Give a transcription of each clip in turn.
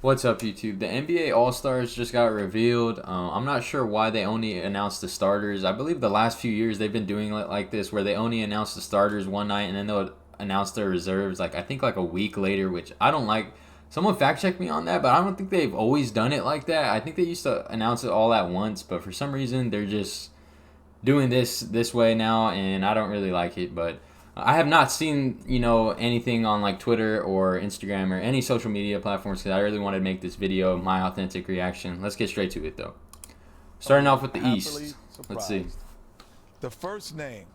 What's up, YouTube? The NBA All-Stars just got revealed. I'm not sure why they only announced the starters. I believe the last few years they've been doing it like this, where they only announce the starters one night and then they'll announce their reserves, like I think like a week later, which I don't like. Someone fact check me on that, but I don't think they've always done it like that. I think they used to announce it all at once, but for some reason they're just doing this way now, and I don't really like it. But I have not seen anything on like Twitter or Instagram or any social media platforms because I really wanted to make this video my authentic reaction. Let's get straight to it though. Starting off with the East. Let's see. The first name,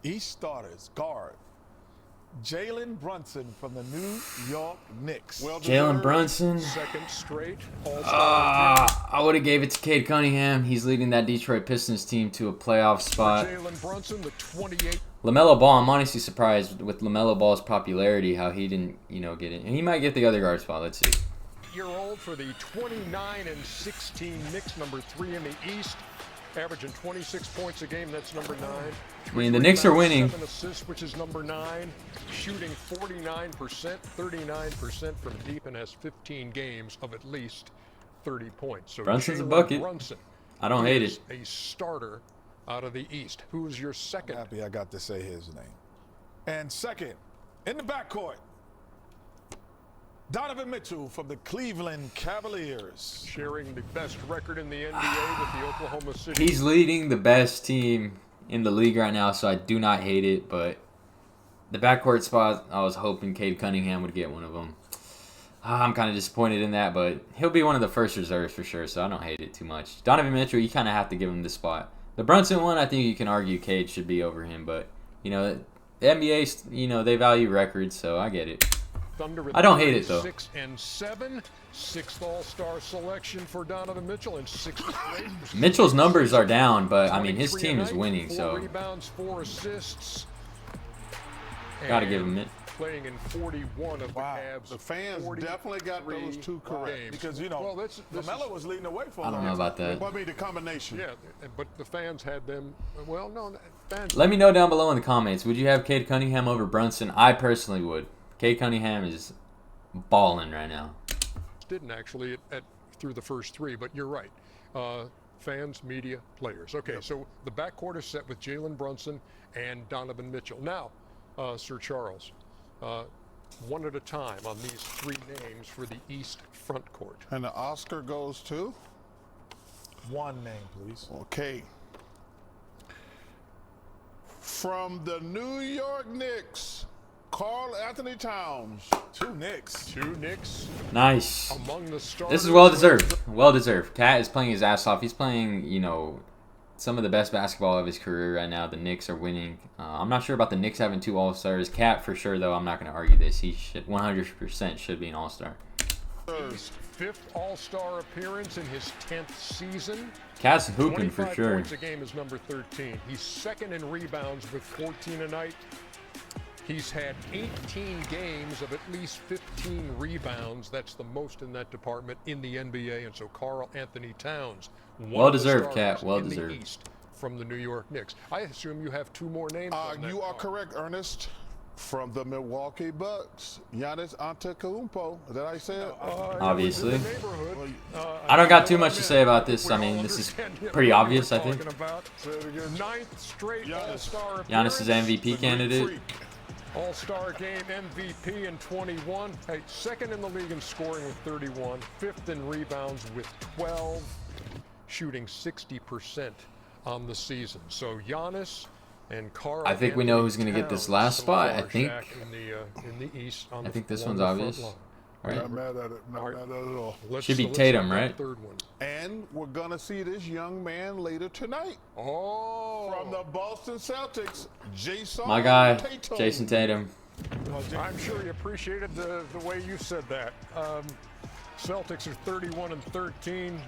East starters, guard, Jalen Brunson from the New York Knicks. Jalen Brunson. Second straight I would have gave it to Cade Cunningham. He's leading that Detroit Pistons team to a playoff spot. Jalen Brunson, the 28. LaMelo Ball, I'm honestly surprised with LaMelo Ball's popularity how he didn't, get it. And he might get the other guard spot. Let's see. Year-old for the 29-16 Knicks, number 3 in the East, averaging 26 points a game. That's number 9. I mean, the Knicks are winning. 7 assists, which is number 9. Shooting 49%, 39% from deep, and has 15 games of at least 30 points. So Brunson's a Jalen bucket. Brunson I don't hate is it. a starter out of the East. Who's your second? Happy I got to say his name. And second, in the backcourt, Donovan Mitchell from the Cleveland Cavaliers. Sharing the best record in the NBA with the Oklahoma City. He's leading the best team in the league right now, so I do not hate it. But the backcourt spot, I was hoping Cade Cunningham would get one of them. I'm kind of disappointed in that, but he'll be one of the first reserves for sure, so I don't hate it too much. Donovan Mitchell, you kind of have to give him the spot. The Brunson one, I think you can argue Cade should be over him, but, the NBA, they value records, so I get it. Thunder I don't hate it, though. 6 and 7, 6th All-Star selection for Donovan Mitchell, and 6th. Mitchell's numbers are down, but, I mean, his team is winning, 4 so rebounds, 4 assists. gotta give him it. Playing in 41 of the Cavs. The fans definitely got those two correct. Because, well, LaMelo was leading away for I don't know about that. What made the combination? Yeah, but the fans had them. Well, no, fans. Let me know down below in the comments. Would you have Cade Cunningham over Brunson? I personally would. Cade Cunningham is balling right now. Didn't actually through the first 3, but you're right. Fans, media, players. Okay, so the backcourt is set with Jalen Brunson and Donovan Mitchell. Now, Sir Charles, one at a time on these 3 names for the East front court. And the Oscar goes to? one name, please. Okay. From the New York Knicks, Karl Anthony Towns. 2 Knicks. 2 Knicks Nice. among the stars. This is well deserved. Well deserved. Cat is playing his ass off. He's playing, some of the best basketball of his career right now. The Knicks are winning. I'm not sure about the Knicks having 2 All-Stars. Cat for sure, though. I'm not going to argue this. He should 100% should be an All-Star. His 5th All-Star appearance in his 10th season. Cat's hooping for 25 sure. points a game is number 13. He's second in rebounds with 14 a night. He's had 18 games of at least 15 rebounds. That's the most in that department in the NBA. And so Karl Anthony Towns, Well deserved, Cat. Well in the deserved. East from the New York Knicks. I assume you have 2 more names. on that You are card. correct, Ernest. From the Milwaukee Bucks, Giannis Antetokounmpo. Is that how you say it? Obviously. In the neighborhood. I don't got too much to say about this. I mean, this is pretty obvious, I think. Your 9th straight Giannis. All-Star Giannis is appearance. MVP candidate. Freak. All-Star game MVP in 21. Hey, second in the league in scoring with 31. 5th in rebounds with 12. Shooting 60% on the season. So Giannis and Karl. I think we know who's gonna get this last spot. I think- in the East. I think this one's obvious. Right? Not mad at it. Not mad at it at all. Should be Tatum, right? Third one. And we're going to see this young man later tonight. Oh. From the Boston Celtics, Jason My guy, Tatum. Jason Tatum. I'm sure he appreciated the way you said that. Celtics are 31 and 13.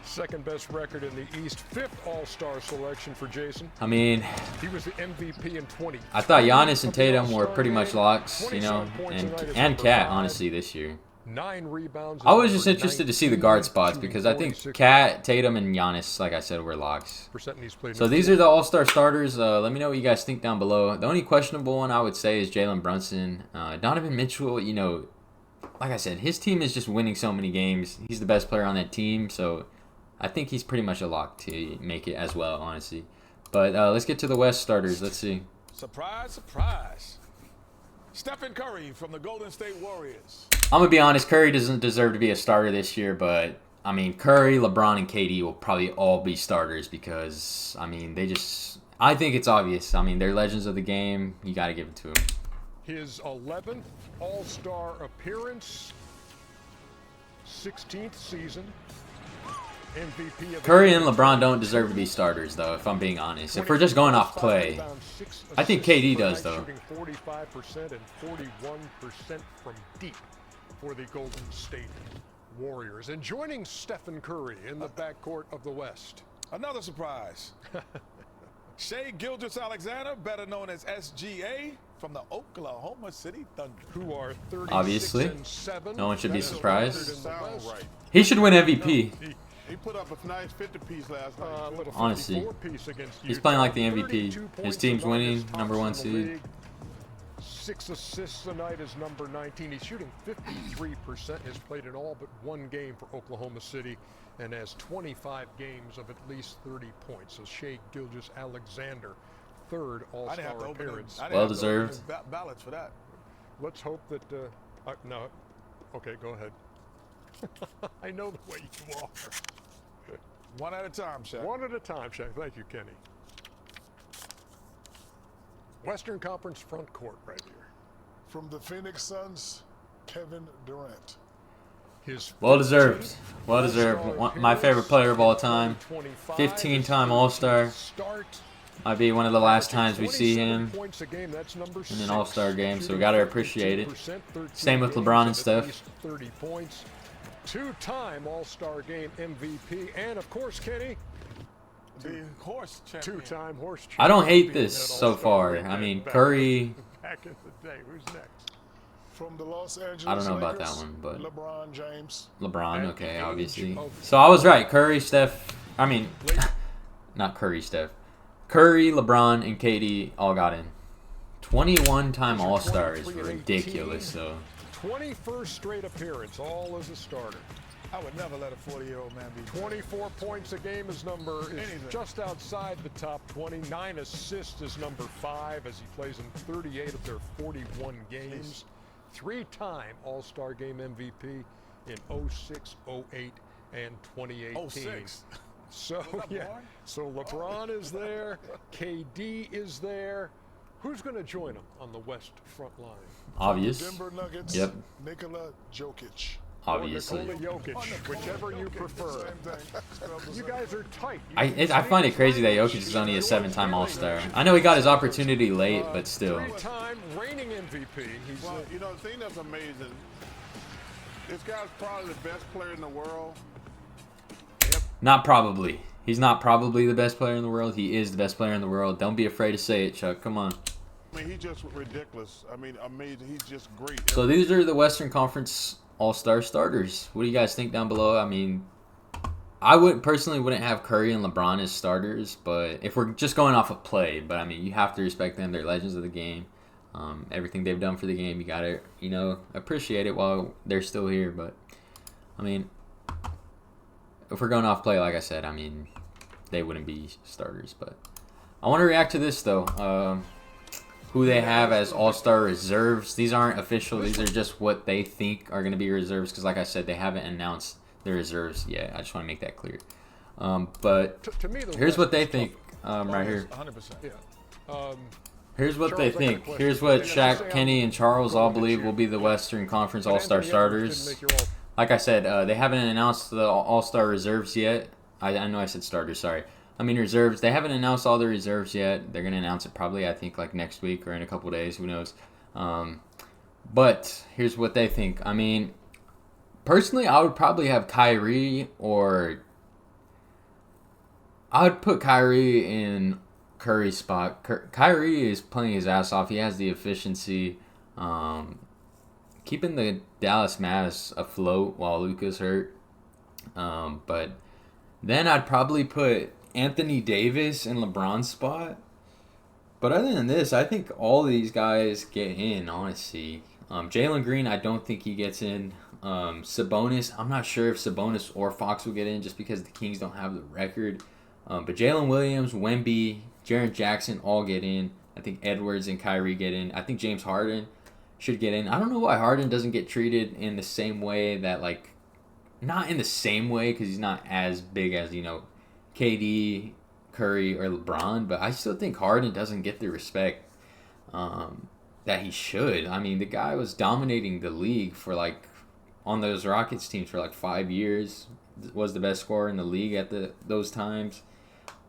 Second best record in the East. 5th All-Star selection for Jason. I mean, He was the MVP in 20. I thought Giannis and Tatum were pretty much locks, and Cat, honestly, this year. 9 rebounds. I was just interested to see the guard spots because I think Cat, Tatum, and Giannis, like I said, were locks. So these are the All-Star starters. Let me know what you guys think down below. The only questionable one I would say is Jalen Brunson. Donovan Mitchell, like I said, his team is just winning so many games. He's the best player on that team, so I think he's pretty much a lock to make it as well, honestly. But let's get to the West starters. Let's see. Surprise, surprise. Stephen Curry from the Golden State Warriors. I'm going to be honest, Curry doesn't deserve to be a starter this year, but, I mean, Curry, LeBron, and KD will probably all be starters because, I mean, I think it's obvious. I mean, they're legends of the game. You got to give it to them. His 11th All-Star appearance, 16th season, MVP of Curry and LeBron don't deserve to be starters, though, if I'm being honest. If we're just going off play, I think KD does, though. Shooting 45% and 41% from deep for the Golden State Warriors. And joining Stephen Curry in the backcourt of the West. Another surprise. Shea Gilgeous-Alexander, better known as SGA, from the Oklahoma City Thunder. Who are 36 Obviously. and 7. No one should be That is surprised. record in the Sound West. right. He should win MVP. He put up a nice 50-piece last night. Little Honestly, 54-piece against he's Utah. playing like the MVP. 32 His points team's above winning, his tops number 1 in the seed. league. 6 assists a night is number 19. He's shooting 53%. Has played in all but one game for Oklahoma City and has 25 games of at least 30 points. So Shea Gilgeous-Alexander, third I didn't have to All-Star open appearance. Well deserved. Ballots for that. Let's hope that. No. Okay, go ahead. I know the way you are. One at a time, Shaq. One at a time, Shaq. Thank you, Kenny. Western Conference front court right here. From the Phoenix Suns, Kevin Durant. His Well deserved. Well All-Star deserved. My favorite player of all time. 25, 15-time All-Star. Start. Might be one of the last times we see 27 him points a game. That's number in 6. an All-Star game, so we Shooting got to appreciate it. 52%, 13 Same with games LeBron and at Steph. least 30 points. 2-time All-Star game MVP, and of course, Kenny, The horse champion. 2-time horse champion. I don't hate Being this that so All-Star far. weekend I mean, back- Curry, Back in the day. Who's next? From the Los Angeles I don't know about Lakers, that one, but LeBron James. LeBron, At okay, the age obviously. of- So I was right. Curry, Steph. I mean, not Curry, Steph. Curry, LeBron, and KD all got in. 21-time Those are All-Star is 23 and ridiculous, 18. though. 21st straight appearance, all as a starter. I would never let a 40-year-old man be. 24 points a game is Anything. just outside the top 20. 9 assists is number 5 as he plays in 38 of their 41 games. 3-time All-Star Game MVP in 06, 08, and 2018. 06. So, Was I yeah. born? So LeBron is there. KD is there. Who's going to join him on the West front line? Obvious. Denver Nuggets, Yep. Nikola Jokic. Obviously. Or Nikola Jokic, whichever you prefer. Same thing. You guys are tight. I find it crazy that Jokic is only a 7-time All-Star. I know he got his opportunity late, but still. 3-time reigning MVP. He's Well, you know, the thing that's amazing, this guy's probably the best player in the world. Not probably. He's not probably the best player in the world. He is the best player in the world. Don't be afraid to say it, Chuck. Come on. I mean, he's just ridiculous. I mean, amazing. He's just great. So these are the Western Conference All-Star starters. What do you guys think down below? I mean, I would personally wouldn't have Curry and LeBron as starters, but if we're just going off of play, but I mean, you have to respect them. They're legends of the game. Everything they've done for the game, you gotta, appreciate it while they're still here. But I mean, if we're going off play, like I said, I mean, they wouldn't be starters. But I want to react to this though. Who they have as All-Star reserves. These aren't official. These are just what they think are going to be reserves. Because like I said, they haven't announced their reserves yet. I just want to make that clear. But to me, the here's West what they is think right here. 100%. Yeah. Here's what they Charles, I got a think. question. Here's what Just say Shaq, Kenny, and Charles all going to believe shoot. will be the Western Conference But All-Star Anthony Edwards starters. didn't make your Like I said, they haven't announced the All-Star reserves yet. I know I said starters, sorry. I mean reserves. They haven't announced all the reserves yet. They're going to announce it probably, I think, like next week or in a couple days. Who knows? But here's what they think. I mean, personally, I would probably have Kyrie or... I would put Kyrie in Curry's spot. Kyrie is playing his ass off. He has the efficiency. Keeping the Dallas Mavs afloat while Luka's hurt. But then I'd probably put Anthony Davis in LeBron's spot. But other than this, I think all these guys get in, honestly. Jalen Green, I don't think he gets in. Sabonis, I'm not sure if Sabonis or Fox will get in just because the Kings don't have the record. But Jalen Williams, Wemby, Jaren Jackson all get in. I think Edwards and Kyrie get in. I think James Harden should get in. I don't know why Harden doesn't get treated in the same way that, like, not in the same way because he's not as big as, KD, Curry, or LeBron, but I still think Harden doesn't get the respect that he should. I mean, the guy was dominating the league for, like, on those Rockets teams for, like, 5 years. Was the best scorer in the league at those times.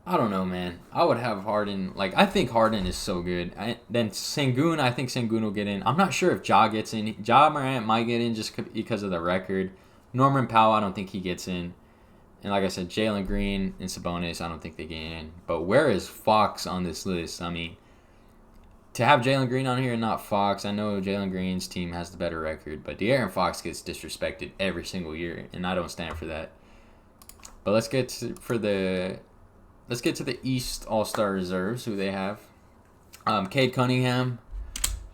I don't know, man. I would have Harden. Like, I think Harden is so good. Then Sengun, I think Sengun will get in. I'm not sure if Ja gets in. Ja Morant might get in just because of the record. Norman Powell, I don't think he gets in. And like I said, Jalen Green and Sabonis, I don't think they get in. But where is Fox on this list? I mean, to have Jalen Green on here and not Fox, I know Jalen Green's team has the better record, but De'Aaron Fox gets disrespected every single year, and I don't stand for that. But let's get to the East All-Star reserves, who they have. Cade Cunningham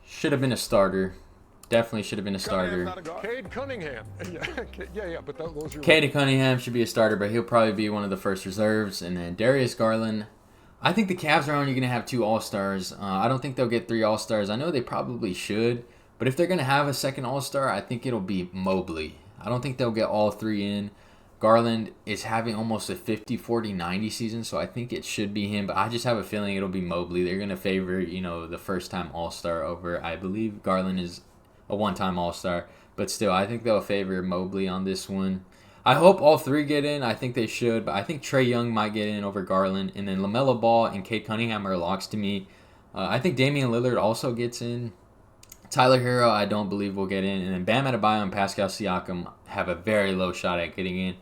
should have been a starter. Definitely should have been a starter. Cade Cunningham. yeah, but those are... Cade Cunningham should be a starter, but he'll probably be one of the first reserves. And then Darius Garland. I think the Cavs are only going to have 2 All-Stars. I don't think they'll get 3 All-Stars. I know they probably should, but if they're going to have a second All-Star, I think it'll be Mobley. I don't think they'll get all 3 in. Garland is having almost a 50, 40, 90 season, so I think it should be him, but I just have a feeling it'll be Mobley. They're going to favor, the first-time All-Star over, I believe Garland is a one-time All-Star, but still, I think they'll favor Mobley on this one. I hope all 3 get in. I think they should, but I think Trae Young might get in over Garland, and then LaMelo Ball and Cade Cunningham are locks to me. I think Damian Lillard also gets in. Tyler Hero, I don't believe will get in, and then Bam Adebayo and Pascal Siakam have a very low shot at getting in.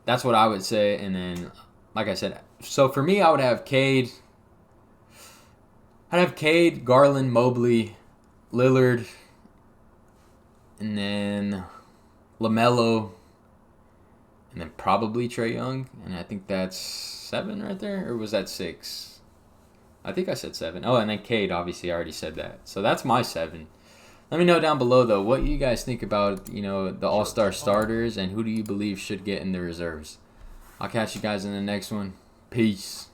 That's what I would say, and then, like I said, so for me, I would have Cade. I'd have Cade, Garland, Mobley, Lillard, and then LaMelo, and then probably Trae Young, and I think that's 7 right there, or was that 6? I think I said 7. Oh, and then Cade, obviously, I already said that. So that's my 7. Let me know down below, though, what you guys think about, the All-Star starters, and who do you believe should get in the reserves. I'll catch you guys in the next one. Peace.